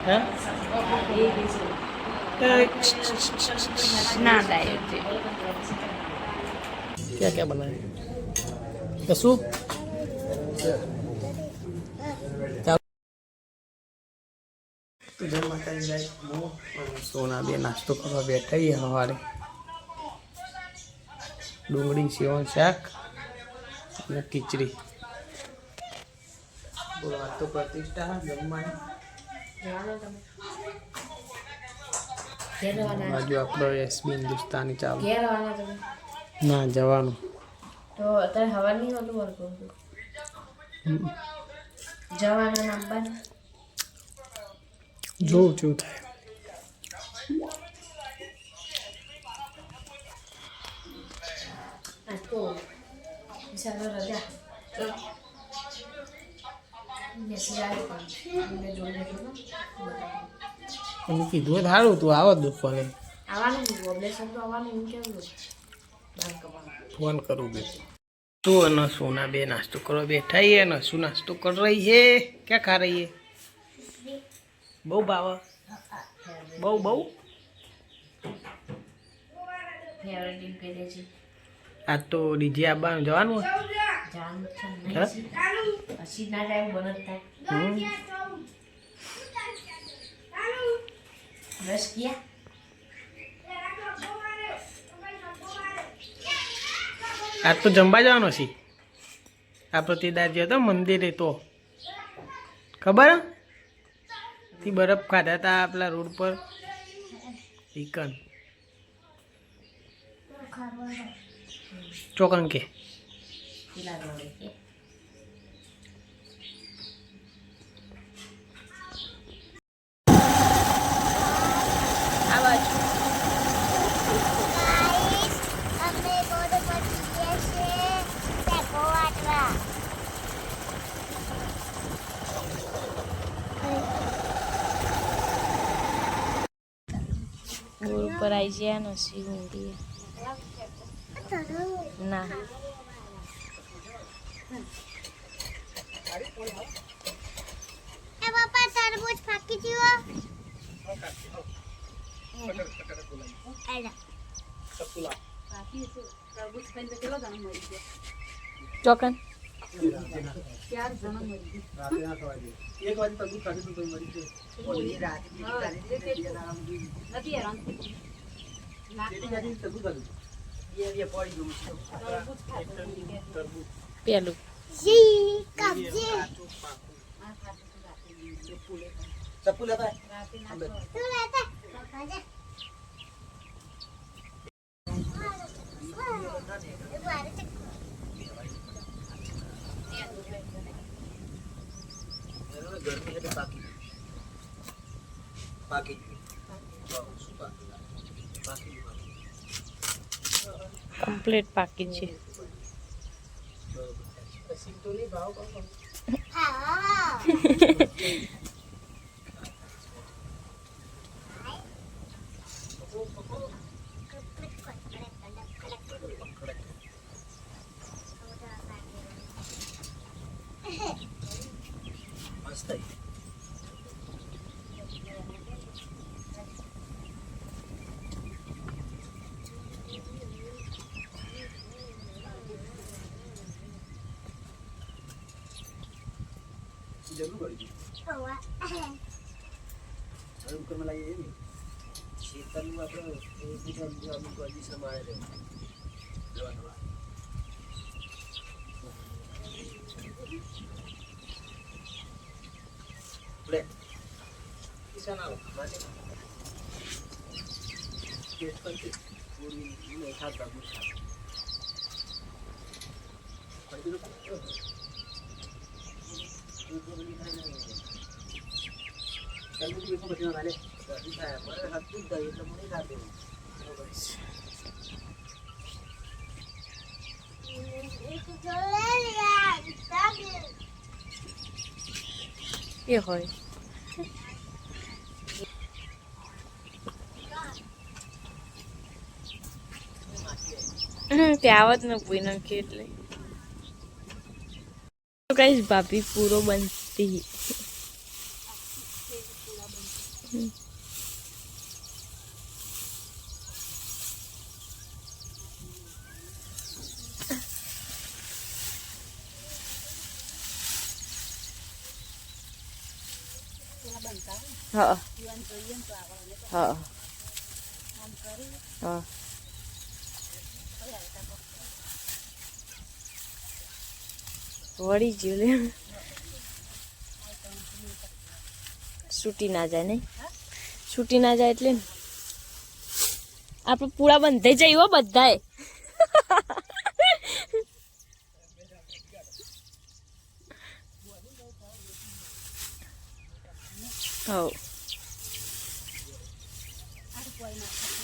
हैं ना डाइट क्या क्या बनाए कसू तो जय माता दी जय હું સોના બે નાસ્તો કરવા બેઠા સવારે ડુંગળી સેવન શાક અને ખીચડી બોલો આ તો પ્રતિષ્ઠા જમવાની બાજુ આપણો એસબી હિન્દુસ્તાની ચાલુ ના જવાનું તો અત્યારે હવા નહીં હોતું વર્કઆઉટ જવાના નંબર જોઉં છું થાય તો વિશાળ રજા મેસેજ આવ્યો પણ મેં જોઈ લીધું તમે કીધું સારું તું આવો દુપારે આવવાનું ઓબ્લેશન તો આવવાનું એમ કેવું ફોન કરું બે તું અને સોના બે નાસ્તો કરો બેઠા ही है ना શું નાસ્તો कर रही है क्या खा रही है બહુ બાવા બહુ બહુ ફેવરેટ ડીમ પહેરે છે આ તો ડીજે આવવાનું જવાનું જાન છે પછી ના ટાઈમ બનત થાય બસ કિયા આજ તો જમવા જવાનો છે આ પ્રતિદાર જે હતો મંદિરે તો ખબર થી બરફ ખાધા હતા આપલા રોડ પર ચિકન ચોકન કે બોર પર આવી ગયા નસી ઊંઘી ના એ બાપા તરબૂચ ફાકી દીવો ચોકન એક વાગે તરબૂચ ખાધું તો મરી પેલું જી કબજે ચપ્પુ લેતા તું લેતા પપ્પા જા ગરમી એટલે પાકી કમ્પ્લીટ પાકી છે હા જરૂર પડી ઉપર માં લાગી એની શેતાનું આપણે એકબીજા અમુક અજીસા મારે રહે જવા પ્લે કિસા ના માને કેટ કરતી પૂરી ને ખાતા ગુસ્સા પડી ગયો એ હોય તે આવત ન કોઈ નાખી એટલે તો કઈશ ભાભી પૂરો બનતી હા હા હા વળી ગયું લે છૂટી ના જાય નહીં છૂટી ના જાય એટલે ને આપણે પૂરા બંધાઈ જાય હો બધાએ હવ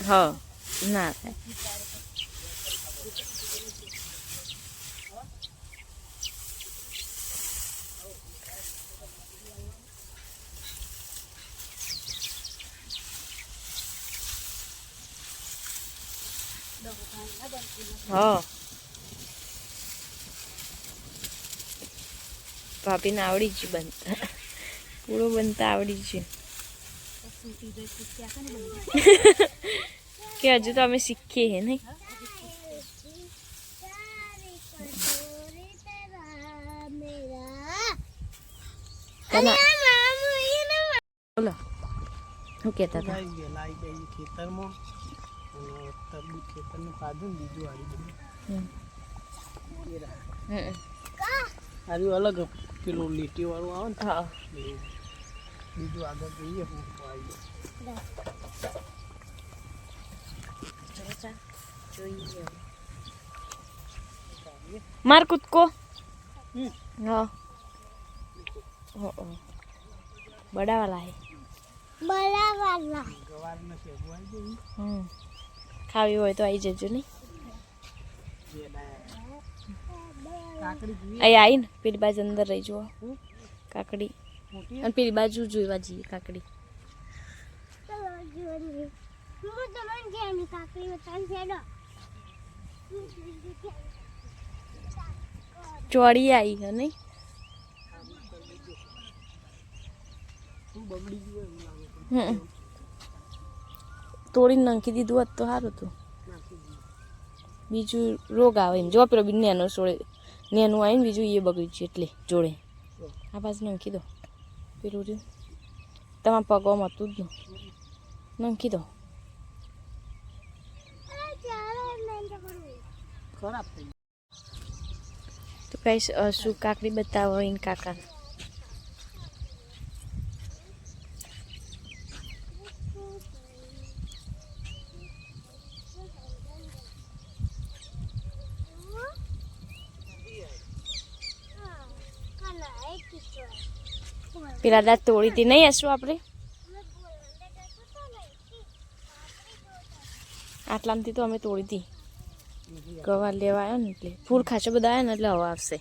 હા ના થાય હા ભાભીને આવડી જ બનતા પૂરો બનતા આવડી જ કે હજુ તો અમે શીખીએ હે નહીં બોલો શું કહેતા હતા લાઈ ગઈ ખેતરમાં અને તરબૂચ ખેતરનું ખાધું ને બીજું હારી બધું હાર્યું અલગ પેલું લીટી વાળું આવે ને હા એવું બીજું આગળ જોઈએ હું આવી જોઈએ માર કૂદકો હા બડા વાલા હે બરાબર ગવારને શેગું આવી ગયું ખાવી હોય તો આવી જજો નહીં કાકડી જોઈએ અહીં આવીને પેલી બાજુ અંદર રહી જુઓ કાકડી મોટી અને પેલી બાજુ જોવા જઈએ કાકડી ચલો જોવાની હું તમને કેની કાકડી બતાવી છેડો ચોળી આવી હે નહીં શું બગડી ગયું એવું લાગે તોડીને નાખી દીધું હોત તો સારું હતું નાખી દીધું બીજું રોગ આવે એમ જો પેલો બી નેનો સોળે નેનું આવે ને બીજું એ બગડ્યું છે એટલે જોડે આ બાજુ નાખી દો પેલું રહ્યું તમારા પગમાં હતું જ ને નાખી દો ખરાબ થઈ તો કઈ શું કાકડી બતાવો એને કાકા પેલા દાંત તોડી હતી નહીં હશું આપણે આટલામાંથી તો અમે તોડી હતી ગવાર લેવા આવ્યો ને એટલે ફૂલ ખાચો બધા આવ્યા ને એટલે હવા આવશે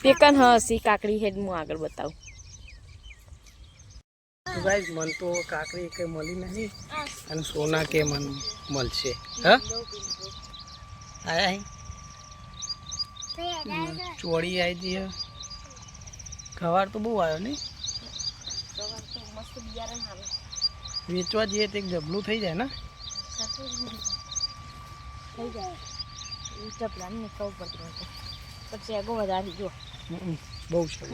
પેકન હસી કાકડી હેડ હું આગળ બતાવું ગાઈસ મન તો કાકડી કઈ મળી નહીં અને સોના કે મન મળશે હા આયા ચોળી આવી જઈએ ખવાર તો બહુ આવ્યો નહીં વેચવા જઈએ તો એક જબલું થઈ જાય ને થઈ જાય ચપલા ને ખબર પડતું હતું પછી આગો વધારી જો બહુ છે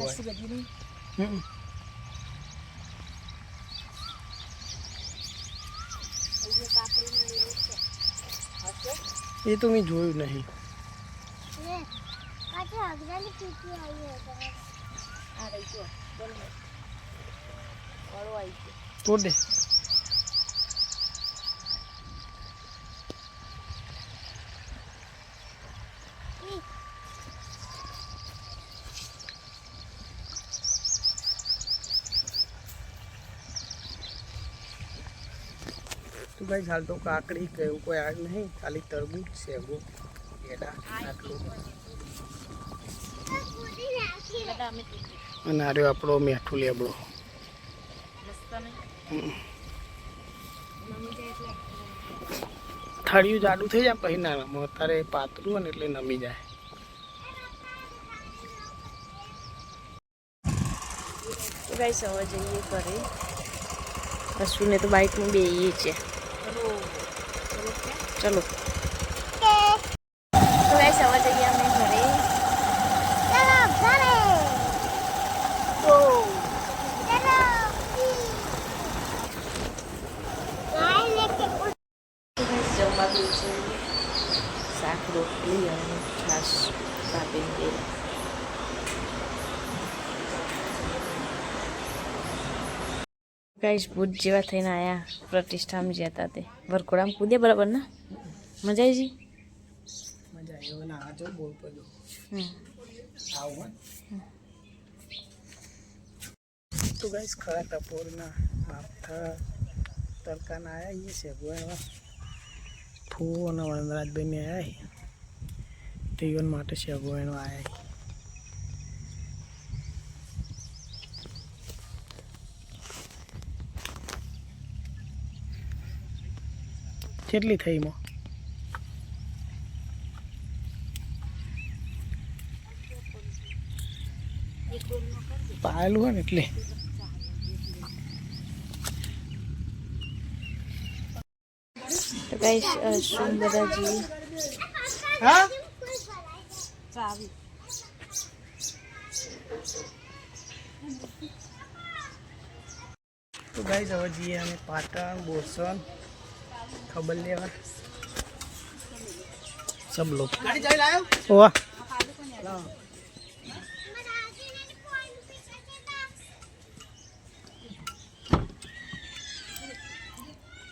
એ તો મેં જોયું નહીં તોડ દે તો ભાઈ હાલ તો કાકડી કે એવું કોઈ આજ નહીં ખાલી તરબૂચ શેગો એડા આટલું અને આ રહ્યો આપણો મેઠું લેબડો થળિયું જાડું થઈ જાય પછી ના નમે. અત્યારે પાતળું હોય ને એટલે નમી જાય. ગાઈસ હવે જઈએ ઘરે. અશ્વિને તો બાઇકમાં બેહીએ છે. ચલો તો ગાઈસ હવે જઈએ અમે ઘરે. જમવા દઉં છે શાક રોટલી અને છાશ કાપીને દે. ગાઈસ ભૂત જેવા થઈને આયા. પ્રતિષ્ઠામાં જતા તે વરઘોડામાં કૂદ્યા બરાબર ના મજા આવી જી. મજા આવી ના આ જો બોલ પડ્યો આવું તો ગાઈસ ખરા ટપોરના માથા તડકાના આયા એ છે ગોળવા ફૂ અને વનરાજભાઈ ને આયા તેઓન માટે છે ગોળનો આયા. કેટલી થઈ માં પાયેલું હોય ને એટલે તો ગાઈસ સુંદરાજી હા તો ગાઈસ હવે જઈએ અમે પાટણ બોરસણ खबर लेवा सब लोग गाड़ी जाए लायो वाह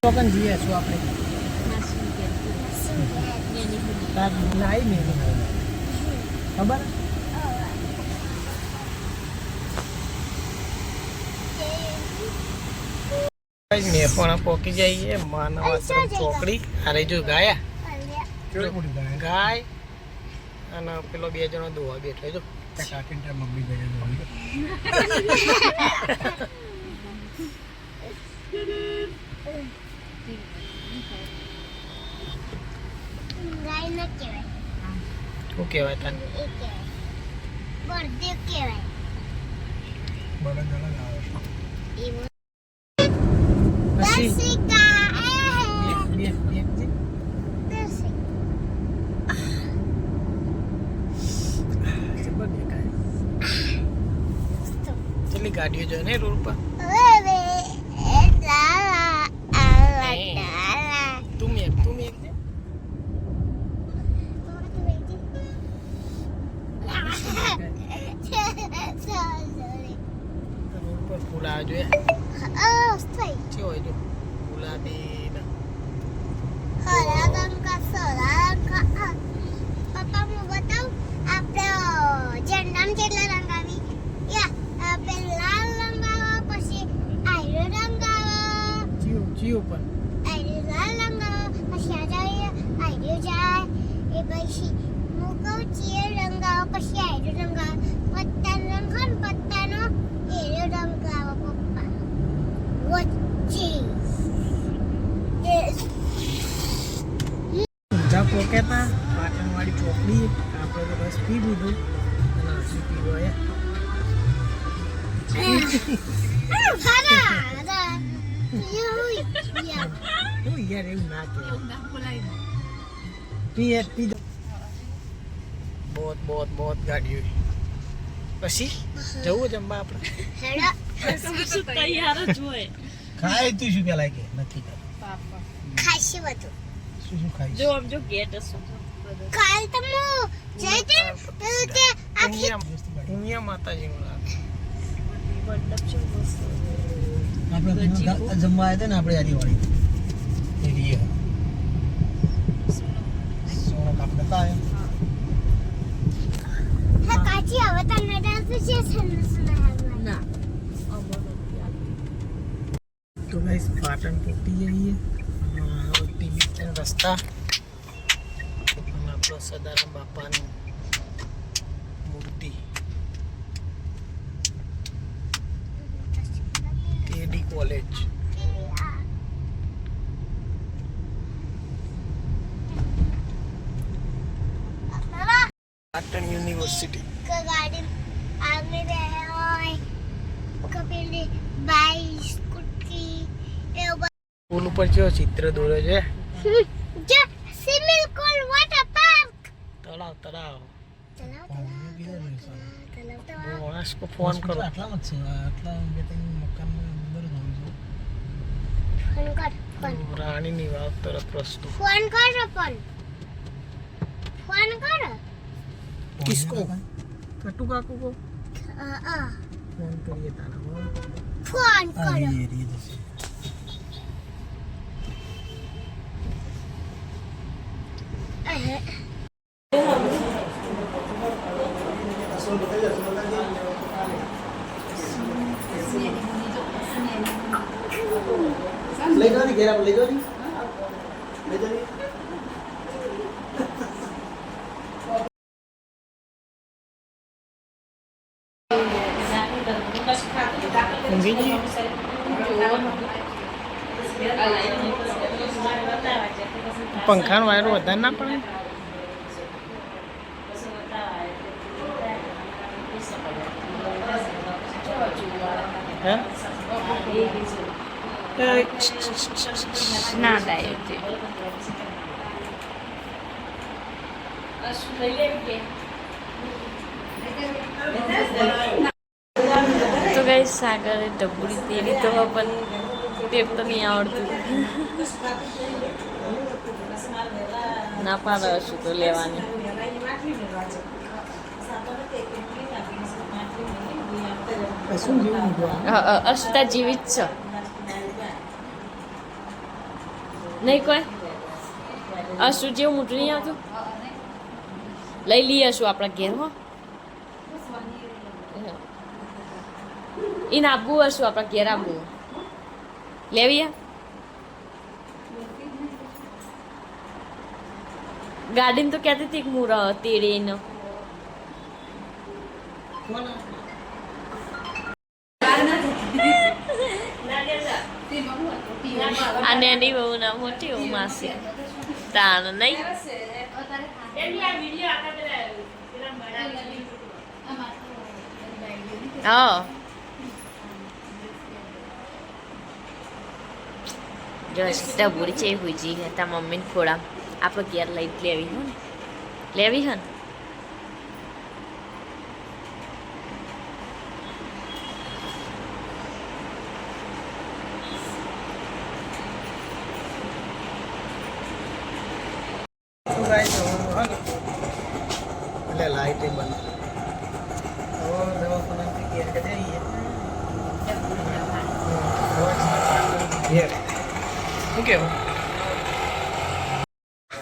टोकन दिए सो आपने लाई नहीं खबर મેં પણ પોકી જઈએ માનવ આશ્રમ ચોકડી. અરે જો ગાય અને પેલો બે જણો દોવા બેઠો જો શું કહેવાય તને કેટલી ગાડીઓ જો ને રોડ પર. તું મેક રોડ પર ફૂલ આવે જોઈએ છે હોય જો ગુલાબી પપ્પા હું બતાવું આપણે ઝંડામાં કેટલા રંગ આવી લાલ રંગ આવે પછી આયરો રંગ આવે જીવ પણ આયરો લાલ રંગ આવે પછી આ જાય આયરો જાય એ પછી હું કહું ચીર રંગ આવે પછી આયરો રંગ આવે પત્તાનો રંગ હોય ને પત્તાનો એરો રંગ આવે પપ્પા વચ્ચે ઊંઝા પોકેતા પાટણવાળી ચોકડી આપણે તો બસ પી દીધું અને હસી પીવો યાર એવું ના કહેવાય. બહુ ગાડીઓ પછી જવું જમવા આપણે તૈયાર જ હોય. ખાય તું શું પેલા કે નથી ખાસી બધું શું ખાય જો આમ જો ગેટ હશે કાલ તમે જઈતે તે આખી દુનિયા માતાજીનું નામ મંડપ છે મસ્ત. આપણે જમવા આવ્યા હતા ને આપણે આદિવાળી એવી સોના કાપ કરતા આવ્યા. હા કાચી હવે તમને ડાન્સ છે સુના ના તો ગાઈસ પાટણ પહોંચી જઈએ. ટીવી રસ્તા અને આપણો સદારામ બાપાની મૂર્તિ કેડી કોલેજ પાટણ યુનિવર્સિટી ગાડી આગે રહે હોય કપેલી બાઈક સ્કૂટી એવું પુલ ઉપર જો ચિત્ર દોરે છે જો સ્વિમિંગ પૂલ વોટર પાર્ક તળાવ તળાવ તલાવ માણસ કો ફોન કરો ફોન કર રાણીની વાવ તરફ રસ્તો ફોન કરો ફોન કરો કિસકો કટુ કાકુ કો આ ફોન કરીએ તારા ફોન કરો લઈ જાઓ ને ઘેર આપણે લઈ જાઓ ને લઈ જાઓ પંખાનો વાયરો વધારે ના પડે હે ના થાય તો ગઈ સાગરે ડબુડી તેરી તો પણ ટેપ તો નહીં આવડતું ના પાડે હશું તો લેવાની શું જેવું અશુતા જીવિત છે નહીં કોઈ અશુ જેવું મોટું નહીં આવતું લઈ લઈએ શું આપણા ઘેર હો એને આપવું હશું આપણા ઘેર આપવું લેવી ગાડીમાં તો કહેતી હતી કે હું તેડે એનો અને એની બહુ ના મોટી હું માસી તાન નહીં હા જો સીતા બુરી છે હુજી હતા મમ્મીને ખોડા આપણે ઘેર લઈ લેવી હો ને લેવી હે ને એટલે લાઈટ બંધ દવાખાનાથી ઘેર કે જઈએ ઘેર શું કેવું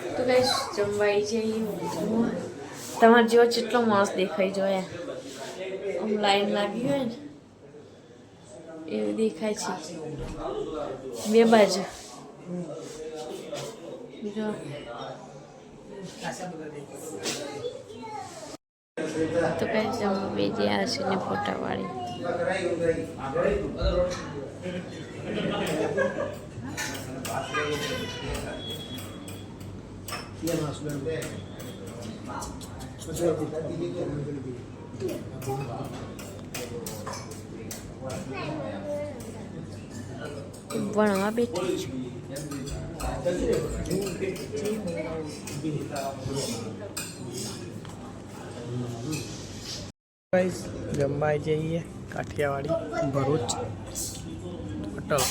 તો કઈ જમવાઈ જઈએ તમારે જેવો જેટલો માણસ દેખાઈ જોયા આમ લાઈન લાગી હોય ને એવું દેખાય છે બે બાજુ જો તો કઈ જમવા બે જ્યાં હશે ને ફોટા વાળી ભણવા બેઠી છું જમવા જઈએ કાઠિયાવાડી ભરૂચ હોટલ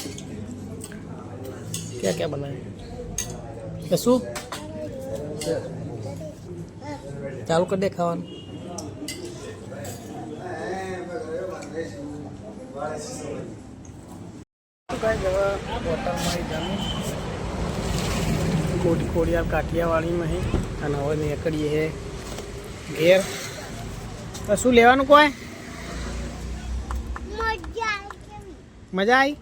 क्या क्या बनाए શું ચાલુ કરી દે ખાવાનું હોટલમાં જમી કોડિયાર કાઠિયાવાડીમાં હે અને હવે નીકળીએ હે ઘેર તો શું લેવાનું કોઈ મજા આવી